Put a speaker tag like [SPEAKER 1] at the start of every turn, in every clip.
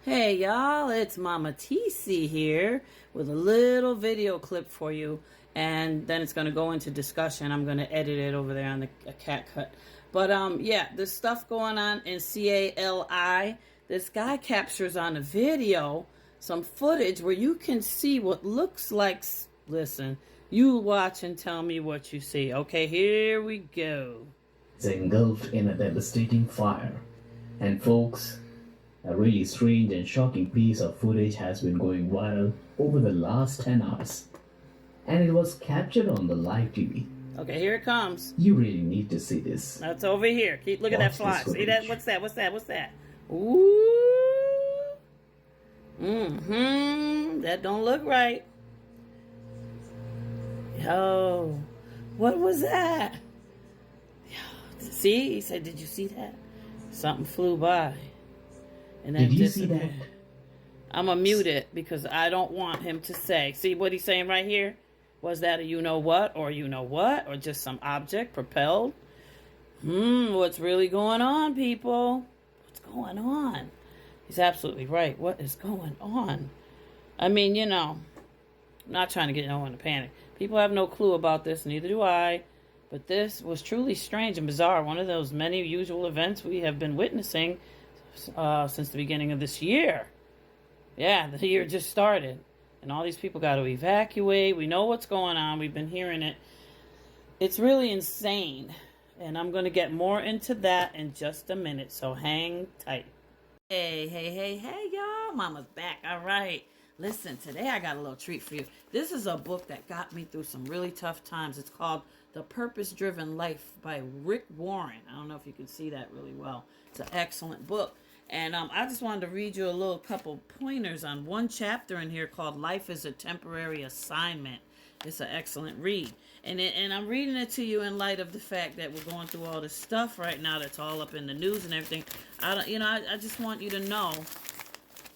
[SPEAKER 1] Hey y'all, it's Mama TC here with a little video clip for you, and then it's going to go into discussion. I'm going to edit it over there on the cat cut. But yeah, there's stuff going on in CALI. This guy captures on a video some footage where you can see what looks like, listen, you watch and tell me what you see. Okay, here we go.
[SPEAKER 2] It's engulfed in a devastating fire. And folks, a really strange and shocking piece of footage has been going viral over the last 10 hours. And it was captured on the live TV.
[SPEAKER 1] Okay, here it comes.
[SPEAKER 2] You really need to see this.
[SPEAKER 1] That's over here. Keep look at that fly. See that? What's that? What's that? What's that? Ooh. That don't look right. Yo. What was that? See? He said, did you see that? Something flew by. And then
[SPEAKER 2] did you see that?
[SPEAKER 1] I'm going to mute it because I don't want him to say. See what he's saying right here? Was that a you know what or you know what? Or just some object propelled? What's really going on, people? What's going on? He's absolutely right. What is going on? I mean, you know, I'm not trying to get no one to panic. People have no clue about this, neither do I. But this was truly strange and bizarre. One of those many usual events we have been witnessing since the beginning of this year. Yeah, the year just started. And all these people got to evacuate. We know what's going on. We've been hearing it. It's really insane. And I'm going to get more into that in just a minute. So hang tight. Hey, y'all. Mama's back. All right. Listen, today I got a little treat for you. This is a book that got me through some really tough times. It's called The Purpose-Driven Life by Rick Warren. I don't know if you can see that really well. It's an excellent book. And I just wanted to read you a little couple pointers on one chapter in here called Life is a Temporary Assignment. It's an excellent read. And I'm reading it to you in light of the fact that we're going through all this stuff right now that's all up in the news and everything. I just want you to know,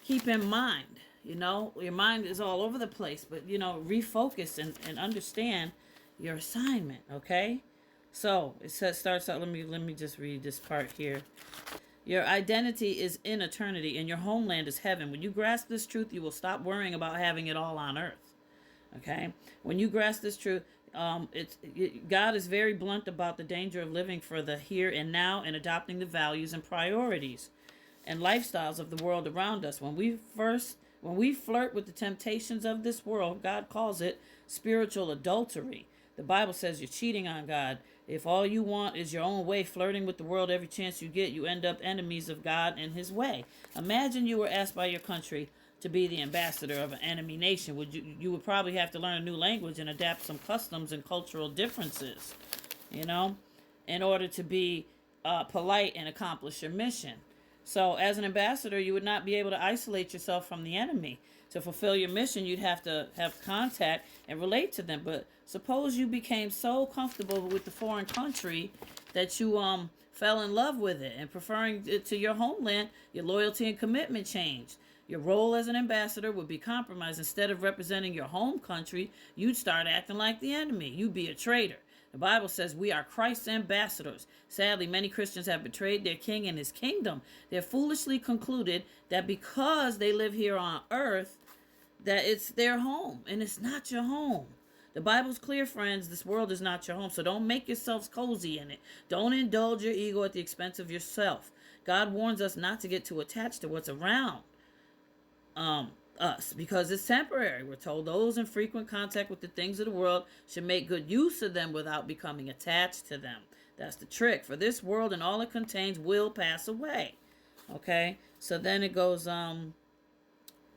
[SPEAKER 1] keep in mind, you know, your mind is all over the place, but, you know, refocus and understand your assignment, okay? So it starts out, let me just read this part here. Your identity is in eternity, and your homeland is heaven. When you grasp this truth, you will stop worrying about having it all on earth. Okay? When you grasp this truth, God is very blunt about the danger of living for the here and now and adopting the values and priorities and lifestyles of the world around us. When we flirt with the temptations of this world, God calls it spiritual adultery. The Bible says you're cheating on God. If all you want is your own way, flirting with the world every chance you get, you end up enemies of God and his way. Imagine you were asked by your country to be the ambassador of an enemy nation. You would probably have to learn a new language and adapt some customs and cultural differences, you know, in order to be polite and accomplish your mission. So as an ambassador, you would not be able to isolate yourself from the enemy. To fulfill your mission, you'd have to have contact and relate to them. But suppose you became so comfortable with the foreign country that you fell in love with it, and preferring it to your homeland, your loyalty and commitment changed. Your role as an ambassador would be compromised. Instead of representing your home country, you'd start acting like the enemy. You'd be a traitor. The Bible says we are Christ's ambassadors. Sadly, many Christians have betrayed their king and his kingdom. They've foolishly concluded that because they live here on earth, that it's their home, and it's not your home. The Bible's clear, friends. This world is not your home, so don't make yourselves cozy in it. Don't indulge your ego at the expense of yourself. God warns us not to get too attached to what's around us, because it's temporary. We're told those in frequent contact with the things of the world should make good use of them without becoming attached to them. That's the trick. For this world and all it contains will pass away. Okay, so then it goes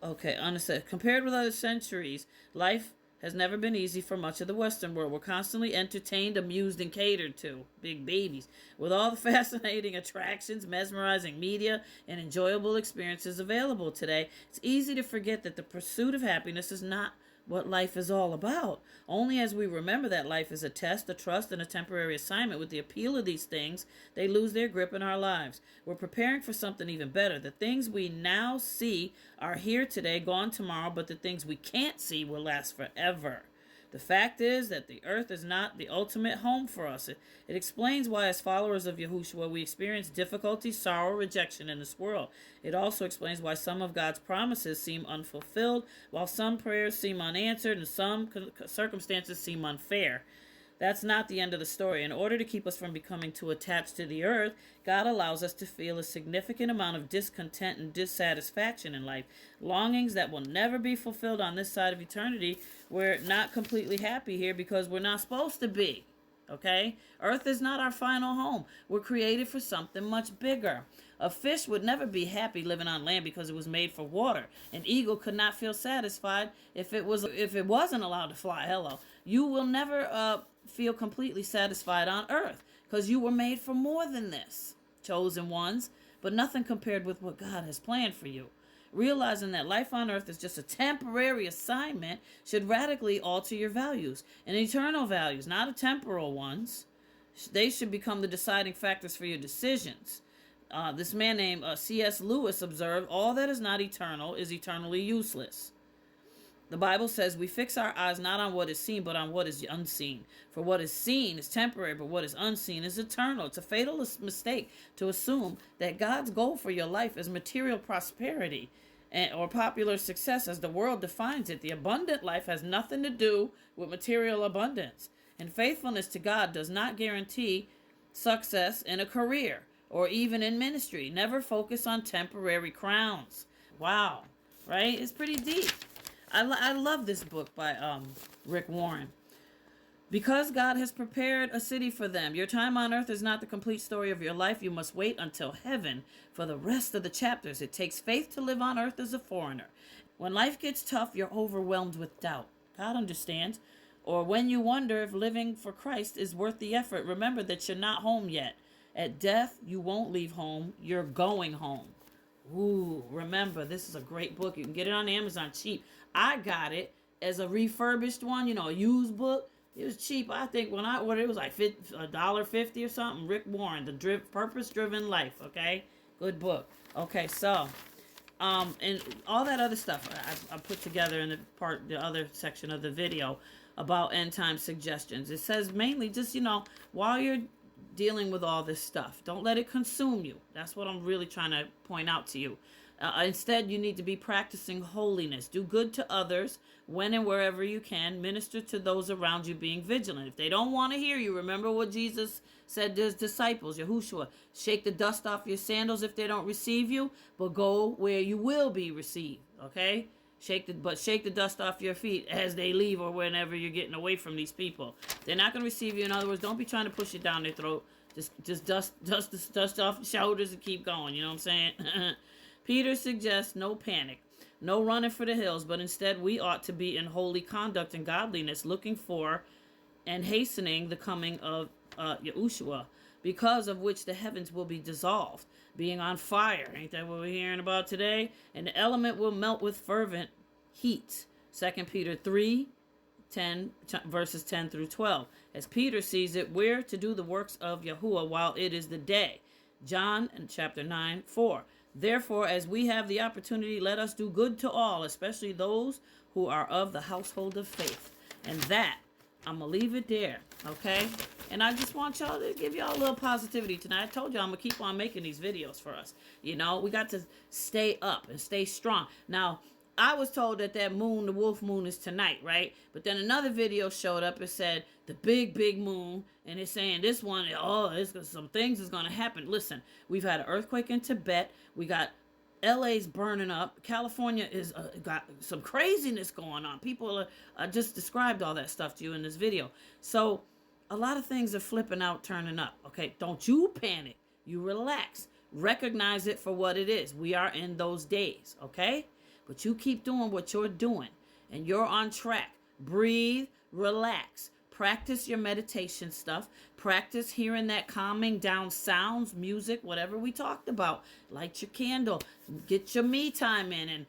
[SPEAKER 1] understood. Compared with other centuries, life has never been easy for much of the Western world. We're constantly entertained, amused, and catered to. Big babies. With all the fascinating attractions, mesmerizing media, and enjoyable experiences available today, it's easy to forget that the pursuit of happiness is not what life is all about. Only as we remember that life is a test, a trust, and a temporary assignment with the appeal of these things, they lose their grip in our lives. We're preparing for something even better. The things we now see are here today, gone tomorrow, but the things we can't see will last forever. The fact is that the earth is not the ultimate home for us. It explains why, as followers of Yahushua, we experience difficulty, sorrow, rejection in this world. It also explains why some of God's promises seem unfulfilled, while some prayers seem unanswered and some circumstances seem unfair. That's not the end of the story. In order to keep us from becoming too attached to the earth, God allows us to feel a significant amount of discontent and dissatisfaction in life, longings that will never be fulfilled on this side of eternity. We're not completely happy here because we're not supposed to be. Okay? Earth is not our final home. We're created for something much bigger. A fish would never be happy living on land because it was made for water. An eagle could not feel satisfied if it wasn't allowed to fly. Hello. You will never feel completely satisfied on earth because you were made for more than this. Chosen ones, but nothing compared with what God has planned for you. Realizing that life on earth is just a temporary assignment should radically alter your values, and eternal values, not a temporal ones. They should become the deciding factors for your decisions. This man named C.S. Lewis observed, all that is not eternal is eternally useless. The Bible says we fix our eyes not on what is seen, but on what is unseen. For what is seen is temporary, but what is unseen is eternal. It's a fatal mistake to assume that God's goal for your life is material prosperity or popular success as the world defines it. The abundant life has nothing to do with material abundance. And faithfulness to God does not guarantee success in a career or even in ministry. Never focus on temporary crowns. Wow, right? It's pretty deep. I love this book by Rick Warren. Because God has prepared a city for them. Your time on earth is not the complete story of your life. You must wait until heaven for the rest of the chapters. It takes faith to live on earth as a foreigner. When life gets tough, you're overwhelmed with doubt. God understands. Or when you wonder if living for Christ is worth the effort, remember that you're not home yet. At death, you won't leave home. You're going home. Ooh, remember, this is a great book. You can get it on Amazon cheap. I got it as a refurbished one, a used book. It was cheap. I think when I ordered it was like $1.50 or something. Rick Warren, The Purpose-Driven Life. Okay, good book. Okay, so and all that other stuff I put together in the other section of the video about end time suggestions. It says mainly just while you're dealing with all this stuff, don't let it consume you. That's what I'm really trying to point out to you. Instead, you need to be practicing holiness. Do good to others when and wherever you can. Minister to those around you, being vigilant. If they don't want to hear you, remember what Jesus said to his disciples, Yahushua. Shake the dust off your sandals if they don't receive you, but go where you will be received. Okay? Shake the dust off your feet as they leave or whenever you're getting away from these people. They're not going to receive you. In other words, don't be trying to push it down their throat. Just dust off your shoulders and keep going. You know what I'm saying? Peter suggests no panic, no running for the hills, but instead we ought to be in holy conduct and godliness, looking for and hastening the coming of Yahushua, because of which the heavens will be dissolved, being on fire. Ain't that what we're hearing about today? And the element will melt with fervent heat. 2 Peter 3:10, verses 10 through 12. As Peter sees it, we're to do the works of Yahuwah while it is the day. John chapter 9:4. Therefore, as we have the opportunity, let us do good to all, especially those who are of the household of faith. And that, I'm going to leave it there, okay? And I just want y'all to give y'all a little positivity tonight. I told y'all I'm going to keep on making these videos for us. We got to stay up and stay strong. Now, I was told that moon, the wolf moon, is tonight, right? But then another video showed up. It said the big moon, and it's saying this one, some things is going to happen. Listen, we've had an earthquake in Tibet. We got LA's burning up. California is got some craziness going on. People I just described all that stuff to you in this video. So a lot of things are flipping out, turning up. Okay, don't you panic. You relax. Recognize it for what it is. We are in those days, okay? But you keep doing what you're doing, and you're on track. Breathe, relax. Practice your meditation stuff. Practice hearing that calming down sounds, music, whatever we talked about. Light your candle. Get your me time in and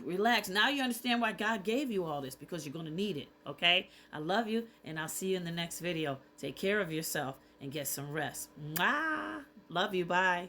[SPEAKER 1] relax. Now you understand why God gave you all this, because you're going to need it, okay? I love you, and I'll see you in the next video. Take care of yourself and get some rest. Mwah! Love you. Bye.